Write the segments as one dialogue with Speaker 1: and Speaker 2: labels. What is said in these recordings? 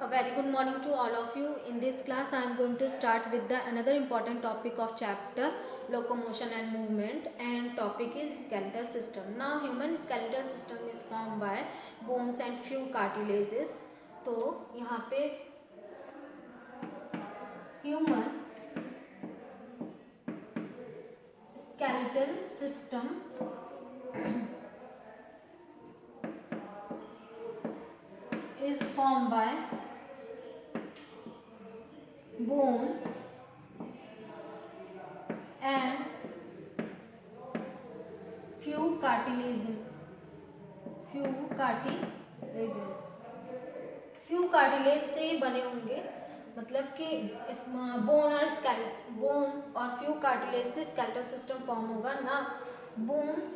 Speaker 1: A very good morning to all of you. In this class, I am going to start with another important topic of chapter locomotion and movement, and topic is skeletal system. Now, human skeletal system is formed by bones and few cartilages. तो यहाँ पे human skeletal system is formed by bone and few cartilages. Few cartilage से बने होंगे, मतलब कि इस bone और फ्यू कार्टिलेज से स्केलेटल सिस्टम फॉर्म होगा ना. Bones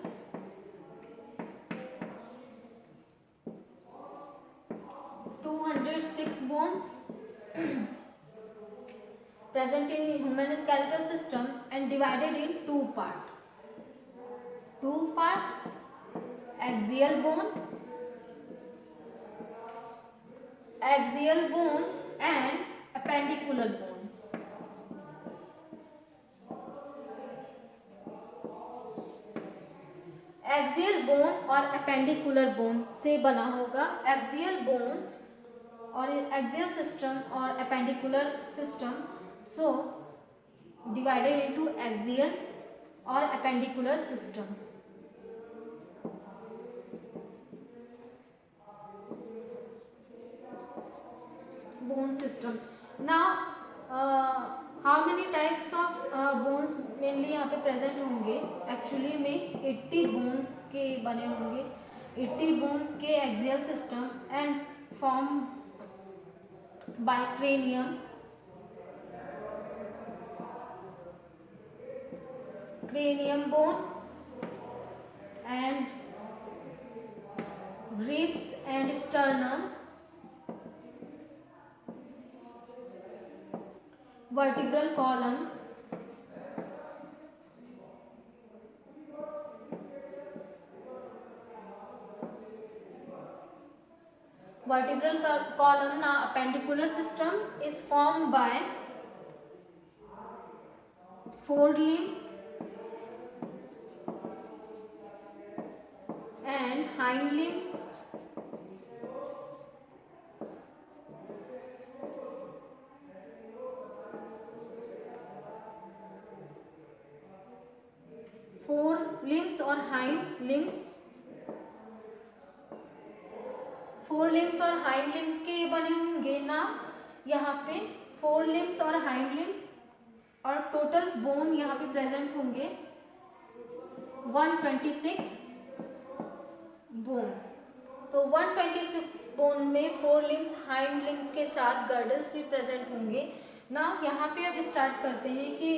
Speaker 1: 206 bones present in human skeletal system and divided in two part. Axial bone and appendicular bone. Axial bone और एपेंडिकुलर बोन से बना होगा. एक्सियल बोन और एक्सियल सिस्टम और appendicular system so divided into axial और appendicular system. Bone system. Now how many types of bones mainly यहाँ पे present होंगे? Actually में 80 bones के बने होंगे. 80 bones के axial system and formed by cranium bone and ribs and sternum, vertebral column, now appendicular system is formed by forelimb and hind limbs, forelimbs और hind limbs. forelimbs और hind limbs के बने होंगे ना. यहाँ पे forelimbs और hind limbs और टोटल बोन यहाँ पे प्रेजेंट होंगे 126 बोन्स. तो 126 बोन में forelimbs hind limbs के साथ गर्डल्स भी प्रेजेंट होंगे ना. यहाँ पे अब स्टार्ट करते हैं कि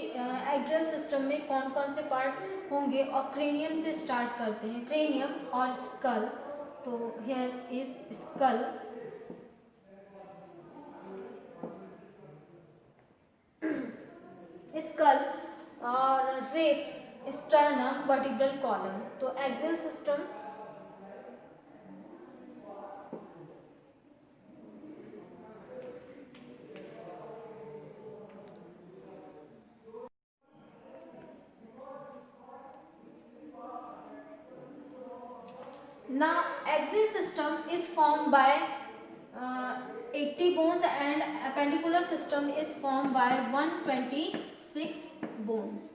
Speaker 1: एक्सियल सिस्टम में कौन कौन से पार्ट होंगे, और क्रेनियम से स्टार्ट करते हैं. क्रेनियम और स्कल. तो हियर इज स्कल. स्कल और रिब्स, स्टर्नम, वर्टिब्रल कॉलम. तो axial system now axial system is formed by 80 bones and appendicular system is formed by 126 bones.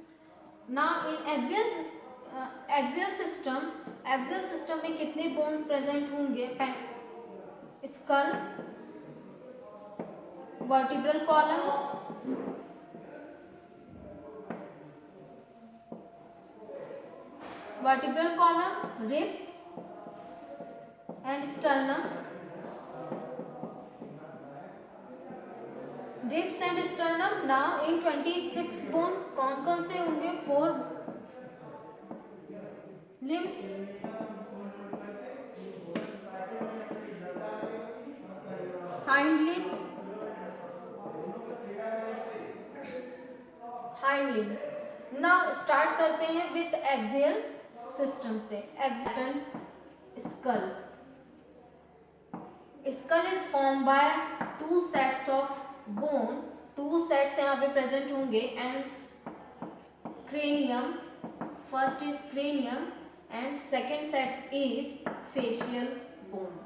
Speaker 1: now in axial system में कितने bones present होंगे? skull, vertebral column, ribs and sternum. ribs and sternum. now in 26 bone कौन कौन से होंगे? 4 limbs, hind limbs. now start करते हैं with axial system से. axial skull. Skull is formed by 2 sets of bone, 2 sets यहाँ पे प्रेजेंट होंगे and cranium, first is cranium and second set is facial bone,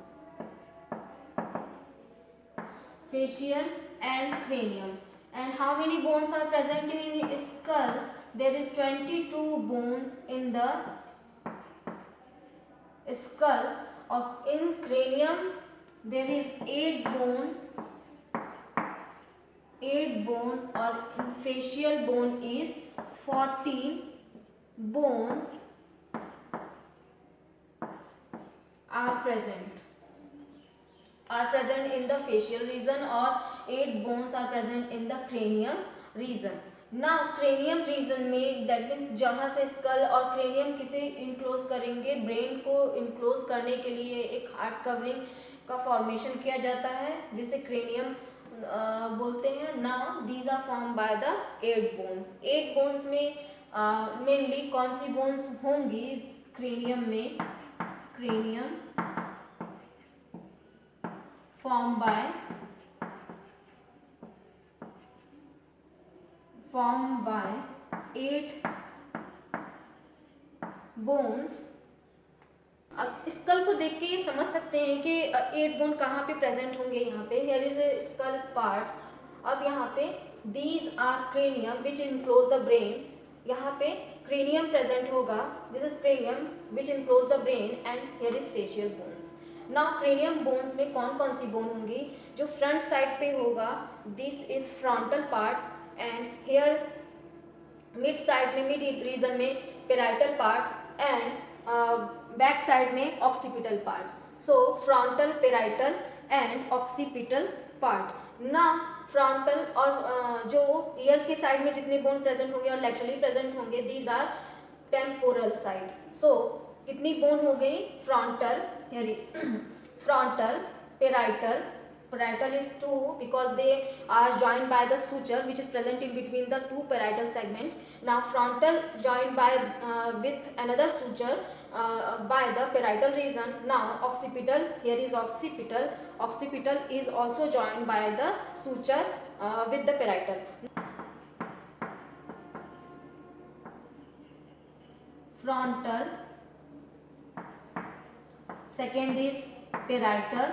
Speaker 1: facial and cranium. And how many bones are present in skull? There is 22 bones in the skull. Of in cranium there is 8 bone, 8 bone, or in facial bone is 14 bone are present in the facial region, or 8 bones are present in the cranium region. Now cranium region में that means जहाँ से skull और cranium किसे enclose करेंगे, brain को enclose करने के लिए एक हार्ट कवरिंग का फॉर्मेशन किया जाता है जिसे cranium बोलते हैं. Now these are formed by the 8 bones. 8 bones में मेनली कौन सी बोन्स होंगी cranium में? cranium formed by 8 bones. अब स्कल को देख के ये समझ सकते हैं कि 8 बोन कहाँ पे प्रेजेंट होंगे. यहाँ पे here is a skull part. अब यहाँ पे these are cranium which enclose the brain. यहाँ पे क्रेनियम प्रेजेंट होगा. This is cranium which enclose the brain and here is facial bones. Now cranium bones में कौन कौन सी बोन होंगी? जो फ्रंट साइड पे होगा this is frontal part and here mid side में, मिड रीजन में parietal part and back side में occipital part. So frontal, parietal and occipital part. ना फ्रंटल और जो ईयर के साइड में जितने बोन प्रेजेंट होंगे और लैटरली प्रेजेंट होंगे दीज आर टेम्पोरल साइड. सो कितनी बोन हो गई? Frontal, frontal, parietal. Parietal is 2 because they are joined by the suture which is present in between the two parietal segment. Now frontal joined by with another suture by the parietal region. Now occipital, here is occipital. Occipital is also joined by the suture with the parietal. Frontal, second is parietal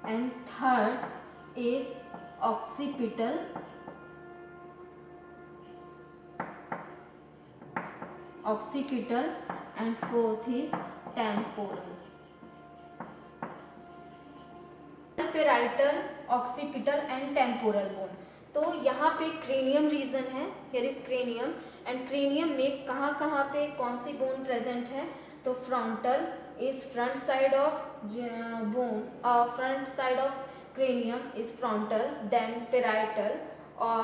Speaker 1: and third is occipital, and fourth is temporal. Parietal, occipital and temporal bone. तो यहाँ पे cranium reason है. Here is cranium and cranium में कहाँ कहाँ पे कौन सी bone present है? तो frontal is front side of bone, front side of cranium is frontal. Then parietal और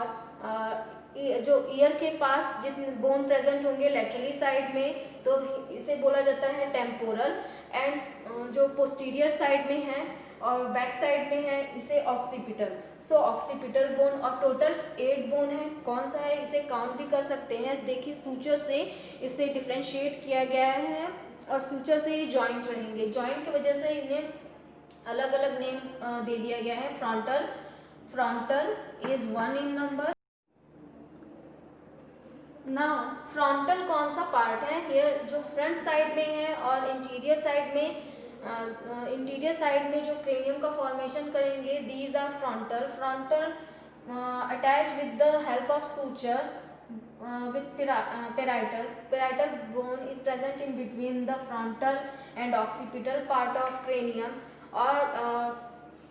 Speaker 1: जो ईयर के पास जितने बोन प्रेजेंट होंगे लेटरली साइड में तो इसे बोला जाता है टेम्पोरल. एंड जो पोस्टीरियर साइड में है और बैक साइड में है इसे ऑक्सीपिटल. सो ऑक्सीपिटल बोन और टोटल 8 बोन है. कौन सा है इसे काउंट भी कर सकते हैं. देखिए सूचर से इसे डिफ्रेंशिएट किया गया है और सूचर से ये जॉइंट रहेंगे. जॉइंट की वजह से इन्हें अलग अलग नेम दे दिया गया है. Frontal is 1 in number. Now frontal कौन सा पार्ट है? हियर जो फ्रंट साइड में है और इंटीरियर साइड में, इंटीरियर साइड में जो क्रेनियम का फॉर्मेशन करेंगे these are frontal. Frontal attach with the help of suture with parietal. Parietal bone is present in between the frontal and occipital part of cranium. और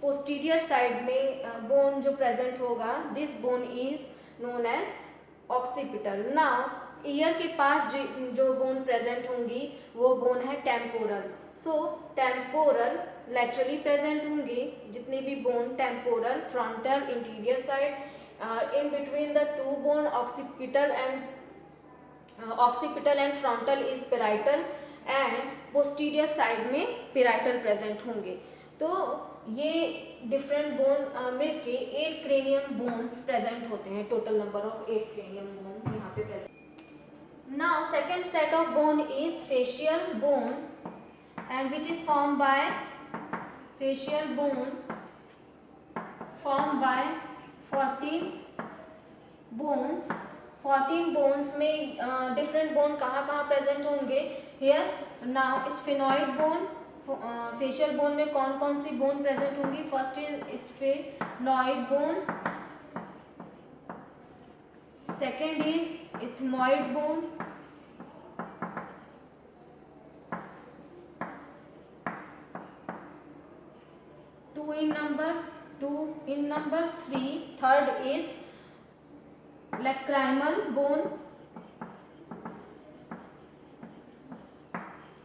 Speaker 1: posterior side में bone जो present होगा this bone is known as occipital. Now year के पास जो bone present होंगी वो bone है temporal. सो temporal laterally present होंगी जितने भी bone temporal, frontal, interior side. In between the two bone occipital and frontal is parietal and posterior side में parietal present होंगे. तो ये डिफरेंट बोन मिलके 8 क्रेनियम बोन्स प्रेजेंट होते हैं. Total number of 8 cranium bone यहाँ पे present. Now second set of bone is facial bone and which is formed by facial bone formed by 14 bones. 14 bones में different bone कहाँ कहाँ present होंगे? Here now sphenoid bone, facial bone में कौन कौन सी bone present होंगी? First is sphenoid bone, second is ethmoid bone, two in number, three, third is lacrimal bone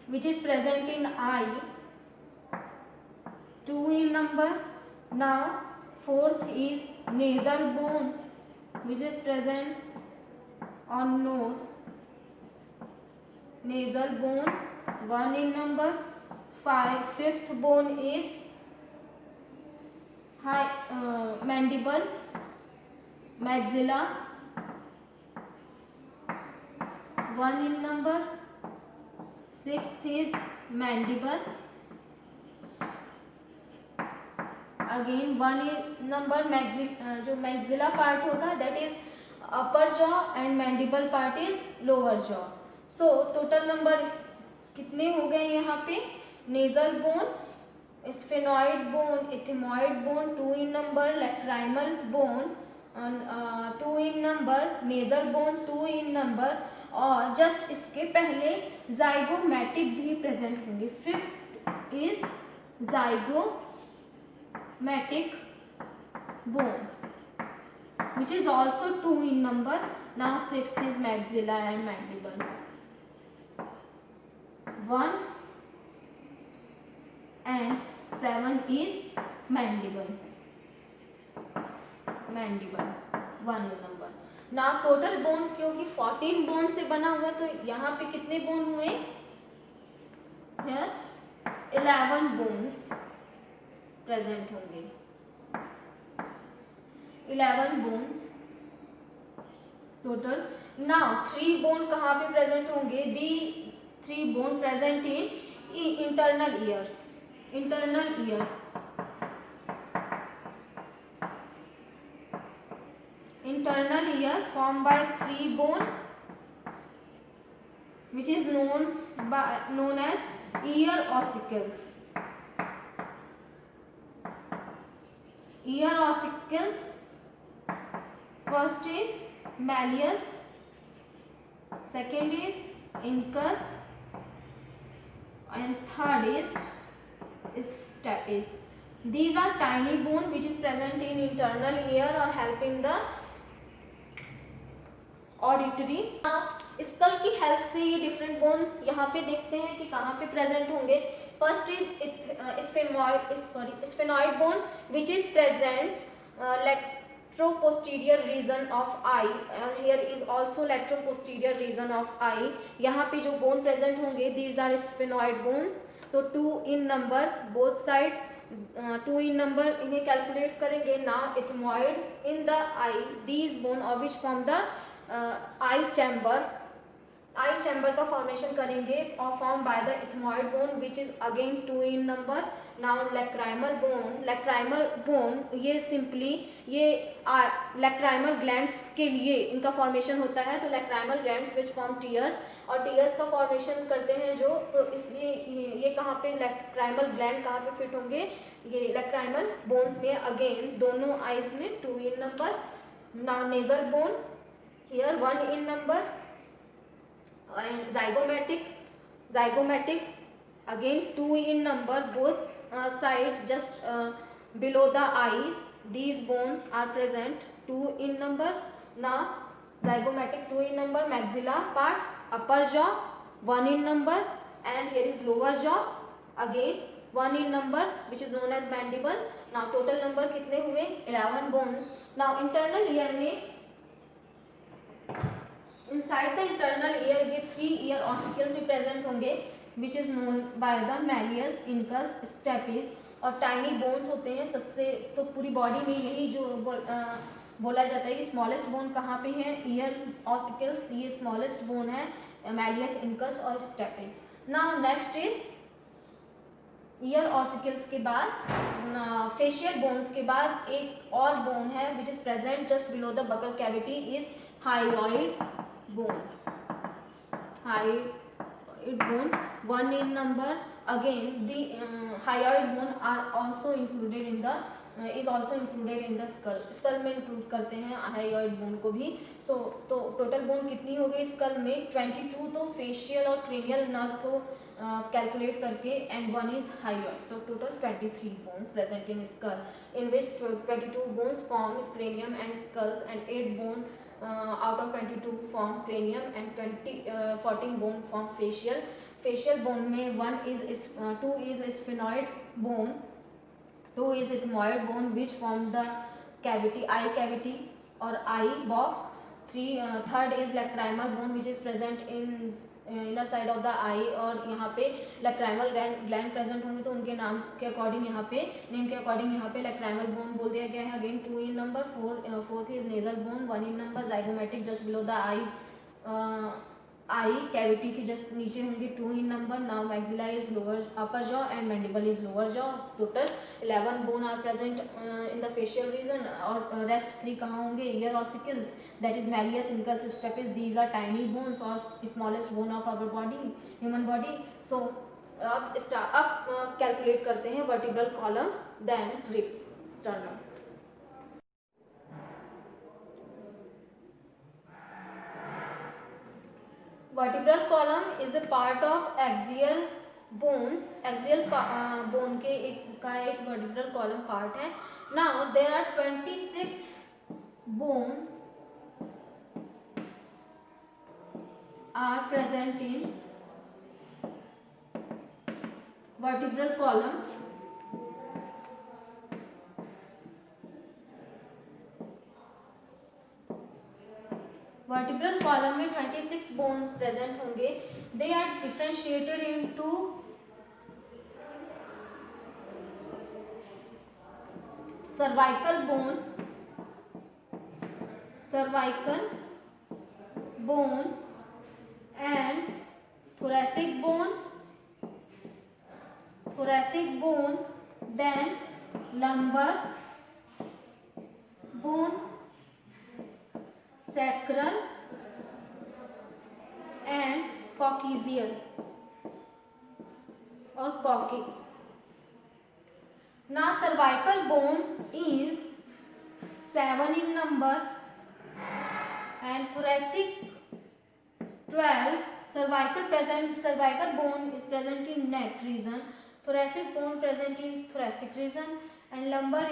Speaker 1: which is present in eye, two in number. Now fourth is nasal bone which is present on nose, nasal bone, one in number. Fifth bone is mandible, maxilla, one in number. Sixth is mandible, again one in number. जो maxilla part होगा that is upper jaw and mandible part is lower jaw. So total number कितने हो गए यहाँ पे? nasal bone, sphenoid bone, ethmoid bone, two in number, lacrimal bone, two in number, nasal bone, two in number, और just इसके पहले zygomatic भी present होंगे. Fifth is zygomatic bone which is also two in number. Now sixth is maxilla and mandible, one and seven is mandible, one in number. ना total bone क्योंकि 14 bone से बना हुआ तो यहाँ पे कितने बोन हुए? Here 11 बोन्स प्रेजेंट होंगे, 11 बोन्स टोटल. नाउ 3 बोन कहाँ पे प्रेजेंट होंगे? दी 3 bone present in internal years. Internal ear, internal ear formed by 3 bone which is known as ear ossicles. Ear ossicles, first is malleus, second is incus and third is stapes. These are tiny bone which is present in internal ear or helping the auditory. Skull की help से ये different bone यहाँ पे देखते हैं कि कहाँ पे प्रेजेंट होंगे. First is sphenoid bone which is present lateroposterior region of eye. Here is also lateroposterior region of eye. यहाँ पे जो बोन प्रेजेंट होंगे दीज आर स्फेनॉइड बोन्स. तो 2 in number both side, 2 in number. इन्हें calculate करेंगे. Now ethmoid in the eye, these bone और which form the eye chamber. Eye chamber का formation करेंगे और form by the ethmoid bone which is again 2 in number. Now lacrimal bone ये simply ये lacrimal glands के लिए इनका formation होता है. तो lacrimal glands which form tears और टीयर्स का फॉर्मेशन करते हैं जो, तो इसलिए ये कहाँ पे लैक्राइमल ग्लैंड कहाँ पे फिट होंगे? ये लैक्राइमल बोन्स में अगेन दोनों आइज में 2 in number. Now nasal bone here 1 in number and zygomatic again 2 in number both side just below the eyes. These bone are present 2 in number. Now zygomatic 2 in number. Maxilla part, upper jaw 1 in number and here is lower jaw again 1 in number which is known as mandible. Now total number कितने हुए? 11 bones. Now internal ear में inside the internal ear ये 3 ear ossicles भी present होंगे which is known by the malleus, incus, stapes. और tiny bones होते हैं सबसे, तो पूरी बॉडी में यही जो बोला जाता है कि स्मॉलेस्ट बोन कहाँ पे है? ईयर ऑसिकल्स, ये स्मॉलेस्ट बोन है, मैलियस, इनकस और stapes. Now next is ear ossicles के बाद, फेशियल बोन्स के बाद एक और बोन है which is present just below the buccal cavity is hyoid bone. Hyoid bone, one in number. Again, the hyoid bone are also included in the is also included in the skull. Skull में include करते हैं हाइयोइड bone को भी. सो तो total bone कितनी हो गई school में? 22. तो फेशियल और क्रेनियल नर्व को कैलकुलेट करके, एंड वन इज हाइयोइड. तो total 23 bones present in school, in which 22 bones form cranium and skulls, and 8 bone out of 22 form cranium, and 14 bone form facial. Facial bone में 2 is sphenoid bone, 2 is ethmoid bone which form the cavity, eye cavity or eye box. Third is lacrimal bone which is present in inner side of the eye, और यहाँ पे lacrimal gland present होंगे तो उनके नाम के according यहाँ पे नेम के अकॉर्डिंग यहाँ पे लैक्राइमल बोन बोल दिया गया है. Again 2 in number. Fourth is nasal bone, 1 in number. Zygomatic just below the eye cavity के जस्ट नीचे होंगे, 2 in number. Now maxilla is lower upper jaw and mandible is lower jaw. Total 11 bone are present in the facial region, और rest 3 कहाँ होंगे? Ear ossicles, that is malleus, incus, stapes. These are tiny bones or smallest bone of our body, human body. So अब calculate करते हैं vertebral column, then ribs, sternum. Vertebral column is a part of axial bones. Axial bone के एक vertebral column part है. Now there are 26 bone are present in vertebral column. Vertebral column में 26 bones present होंगे. They are differentiated into cervical bone and thoracic bone, then lumbar bone, sacral and coccygeal or coccyx. Now cervical bone is 7 in number and thoracic 12. Cervical bone is present in neck region, thoracic bone present in thoracic region, and lumbar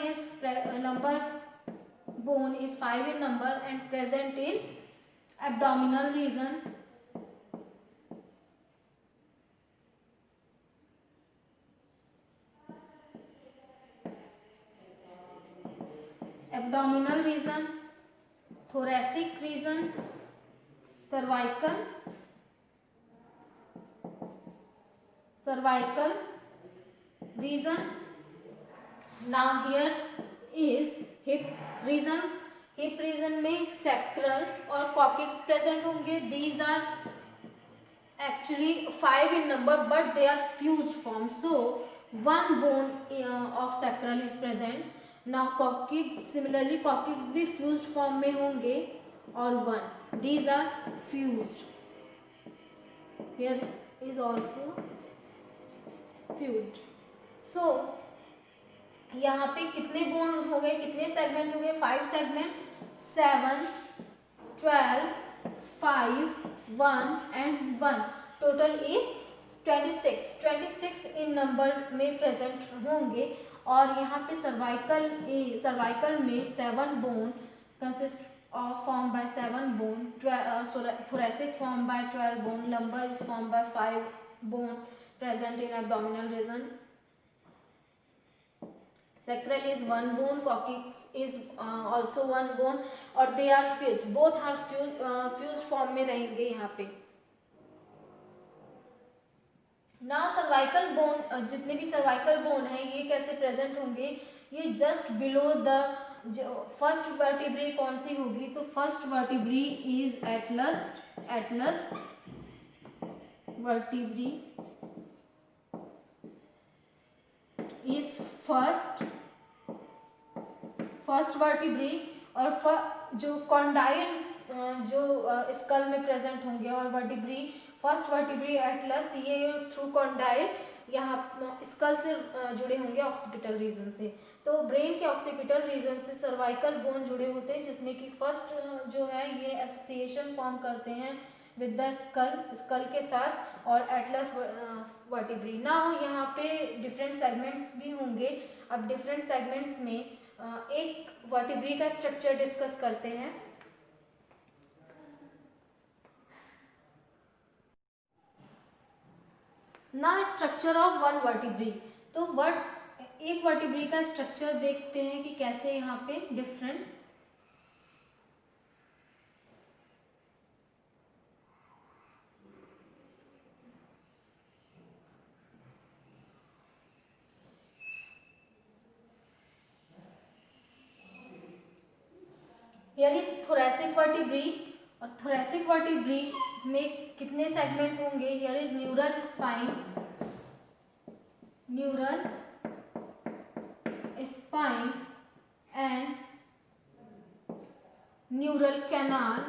Speaker 1: bone is 5 in number and present in abdominal region. Abdominal region, thoracic region, cervical region. Now here is hip region. Hip region में sacral और coccyx present होंगे. These are actually 5 in number but they are fused form. So one bone of sacral is present. Now coccyx, similarly coccyx भी fused form में होंगे और 1. These are fused. Here is also fused. So यहाँ पे कितने bone हो गए, कितने सेगमेंट हो गए? 5 segment, 7, 12, 5, 1 and 1. Total is 26 in number में प्रेजेंट होंगे. और यहाँ पे सर्वाइकल में 7 bone consist of formed by 7 bone, thoracic formed by 12 bone, lumbar is formed by 5 bone present in abdominal region, sacral is 1 bone, coccyx is also 1 bone और they are fused, both are fused form में रहेंगे यहाँ पे. ना cervical bone, जितने भी cervical bone है ये कैसे प्रेजेंट होंगे? ये just below the first vertebrae कौन सी होगी? तो first vertebrae is Atlas vertebrae is first vertebrae, और जो कॉन्डाइल जो स्कल में प्रेजेंट होंगे, और वर्टिब्री फर्स्ट वर्टिब्री एटलस ये थ्रू कॉन्डाइल यहाँ स्कल से जुड़े होंगे ऑक्सीपिटल रीजन से। तो ब्रेन के ऑक्सीपिटल रीजन से सर्वाइकल बोन जुड़े होते हैं, जिसमें कि फर्स्ट जो है ये एसोसिएशन फॉर्म करते हैं विद द स्कल के साथ, और एटलस वर्टिब्री। ना यहाँ पे डिफरेंट सेगमेंट्स भी होंगे। अब डिफरेंट सेगमेंट्स में एक वर्टिब्री का स्ट्रक्चर डिस्कस करते हैं। ना स्ट्रक्चर ऑफ वन वर्टिब्री, तो एक वर्टिब्री का स्ट्रक्चर देखते हैं कि कैसे यहाँ पे different here is thoracic vertebrae, और थोरेसिक वर्टिब्री में कितने सेगमेंट होंगे? Here is neural spine, neural spine and neural canal,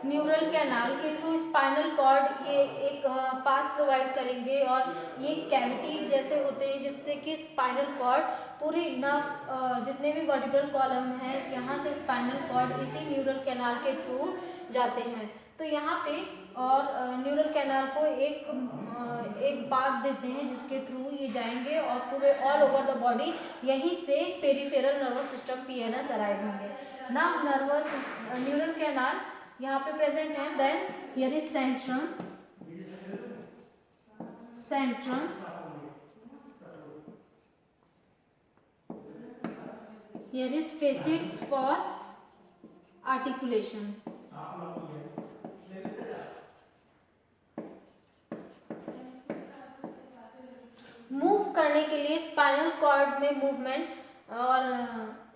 Speaker 1: neural canal के थ्रू स्पाइनल कॉर्ड ये एक पाथ प्रोवाइड करेंगे, और ये कैविटी जैसे होते हैं जिससे कि स्पाइनल कॉर्ड पूरी नर्व जितने भी वर्टिब्रल कॉलम है यहाँ से स्पाइनल कॉर्ड इसी न्यूरल कैनाल के थ्रू जाते हैं। तो यहाँ पे और न्यूरल कैनाल को एक पाथ देते हैं जिसके थ्रू ये जाएंगे, और पूरे ऑल ओवर द बॉडी यहीं से peripheral nervous system PNS arise होंगे। ना न्यूरल कैनाल यहाँ पे प्रेजेंट है। Then here is centrum, here is facets for articulation. Move करने के लिए स्पाइनल कॉर्ड में मूवमेंट और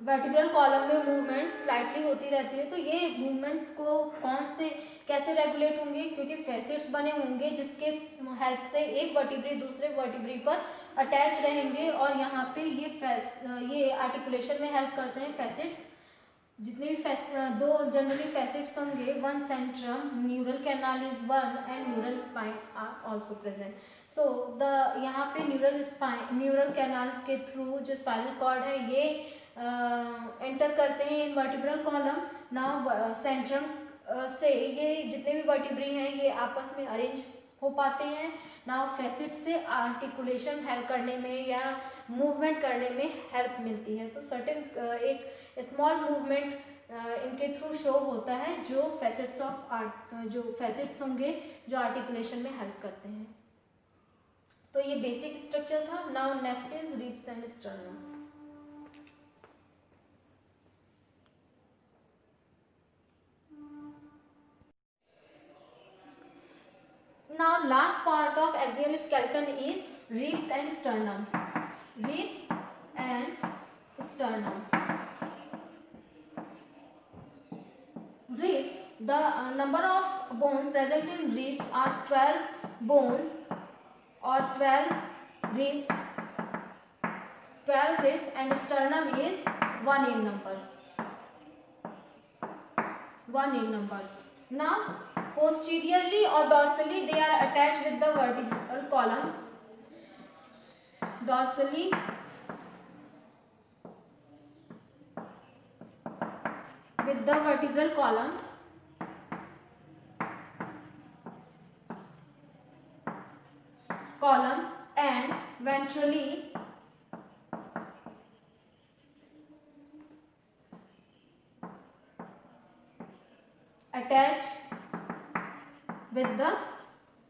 Speaker 1: वर्टिब्रल कॉलम में मूवमेंट स्लाइटली होती रहती है। तो ये मूवमेंट को कैसे रेगुलेट होंगे? क्योंकि फैसिट्स बने होंगे जिसके हेल्प से एक वर्टिब्री दूसरे वर्टिब्री पर अटैच रहेंगे, और यहाँ पे ये आर्टिकुलेशन में हेल्प करते हैं फैसिट्स। जितने भी दो जनरली फैसिट्स होंगे, one centrum, neural canal is one, and neural spine are also present. So यहाँ पे न्यूरल कैनाल के थ्रू जो स्पाइनल कॉर्ड है ये एंटर करते हैं in vertebral column. Now centrum से ये जितने भी वर्टिब्री हैं ये आपस में अरेंज हो पाते हैं। नाउ फैसिट से आर्टिकुलेशन हेल्प करने में या मूवमेंट करने में हेल्प मिलती है। तो सर्टेन एक स्मॉल मूवमेंट इनके थ्रू शो होता है जो फैसिट्स होंगे जो आर्टिकुलेशन में हेल्प करते हैं। तो ये बेसिक स्ट्रक्चर था। Now next is ribs and sternum. Now last part of axial skeleton is ribs and sternum. Ribs and sternum. Ribs, the number of bones present in ribs are 12 bones or 12 ribs. 12 ribs, and sternum is 1 in number. 1 in number. Now posteriorly or dorsally they are attached with the vertebral column. Dorsally with the vertebral column, and ventrally attached with the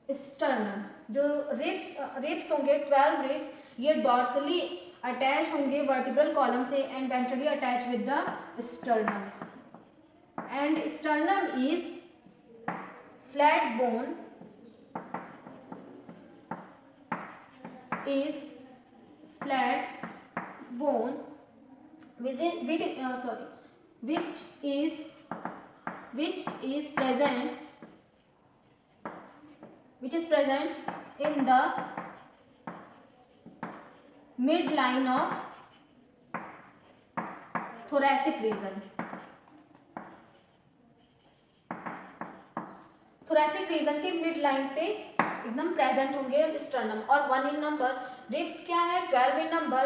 Speaker 1: sternum. जो ribs होंगे 12 ribs, ये dorsally attach होंगे vertebral column से and ventrally attach with the sternum. And sternum is flat bone, which which is present in the midline of thoracic region. Thoracic region के mid line पे एकदम present होंगे sternum. और 1 in number. Ribs क्या है? 12 in number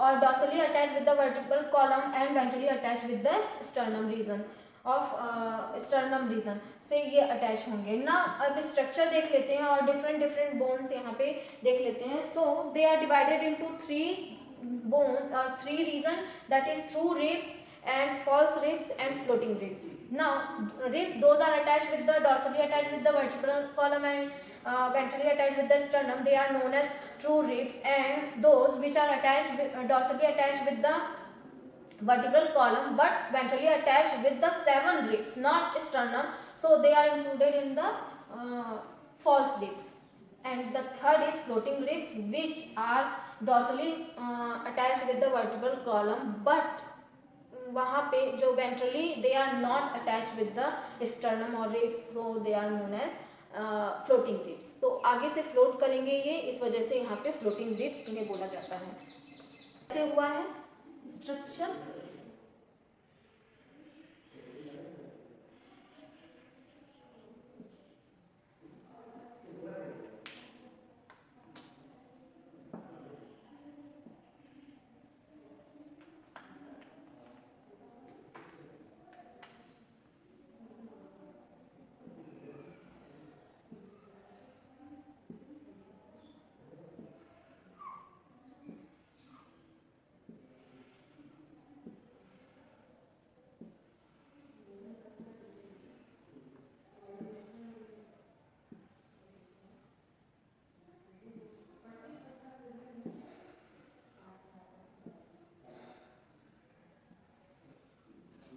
Speaker 1: और dorsally attach with the vertebral column and ventrally attach with the sternum region of sternum region से ये अटैच होंगे ना. अब स्ट्रक्चर देख लेते हैं और डिफरेंट डिफरेंट बोन्स यहाँ पे देख लेते हैं. So they are divided into 3 region, that is true ribs and false ribs and floating ribs. Now ribs, those are attached with the dorsally attached with the vertebral column and ventrally attached with the sternum, they are known as true ribs. And those which are attached with, dorsally attached with the vertebral column but ventrally attached with the 7 ribs, not sternum, so they are included in the false ribs. And the third is floating ribs, which are dorsally attached with the vertebral column but वहाँ पे जो ventrally they are not attach with the sternum और ribs, so they are known as floating ribs. तो आगे से float करेंगे ये, इस वजह से यहाँ पे फ्लोटिंग रिब्स इन्हें बोला जाता है. ऐसे हुआ है structure.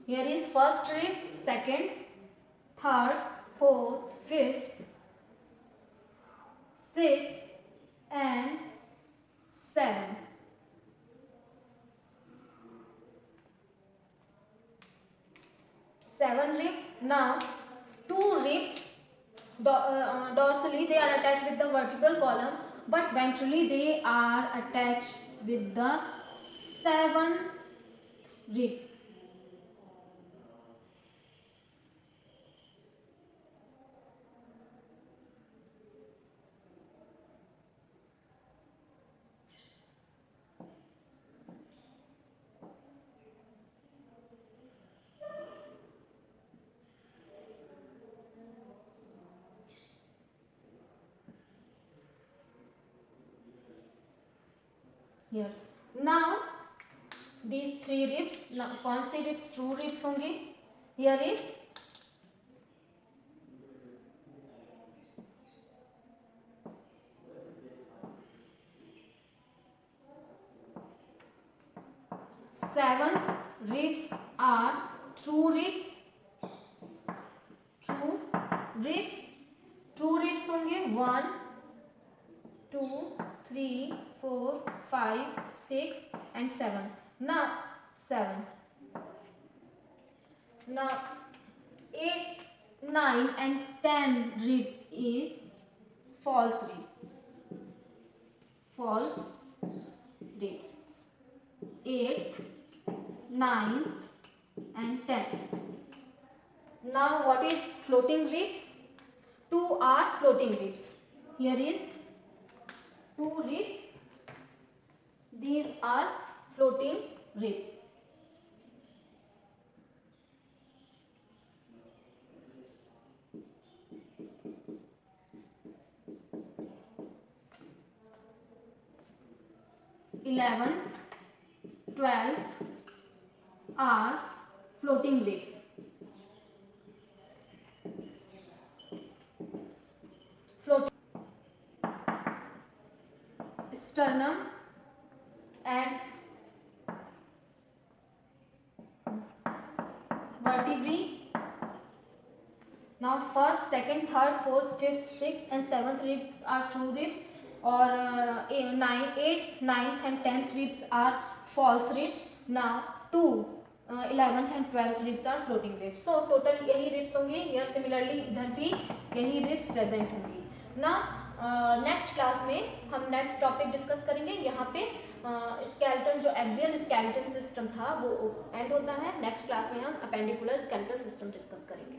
Speaker 1: Here is first rib, second, third, fourth, fifth, sixth and 7. Seven rib. Now 2 ribs dorsally they are attached with the vertebral column but ventrally they are attached with the 7 rib. Here now these 3 ribs, now कौन से ribs true ribs होंगे? Here is seven ribs are true ribs. True ribs, true ribs होंगे 1, 2, 3, 4, 5, 6 and 7. Now 7. Now 8, 9 and 10 rib is false rib. False ribs. 8th, 9 and 10. Now what is floating ribs? 2 are floating ribs. Here is 2 ribs. These are floating ribs. Eleven, 12 are floating ribs. Floating sternum and vertebrae. Now first, second, third, fourth, fifth, sixth and 7th ribs are true ribs और 8th, 9th and 10th ribs are false ribs. Now 2, 11th and 12th ribs are floating ribs. So total यही ribs होंगे. Here similarly इधर भी यही ribs present होंगी. ना next class में हम नेक्स्ट टॉपिक डिस्कस करेंगे। यहाँ पे स्केलेटन जो एक्सियल स्केलेटन सिस्टम था वो एंड होता है। नेक्स्ट क्लास में हम अपेंडिकुलर स्केलेटल सिस्टम डिस्कस करेंगे।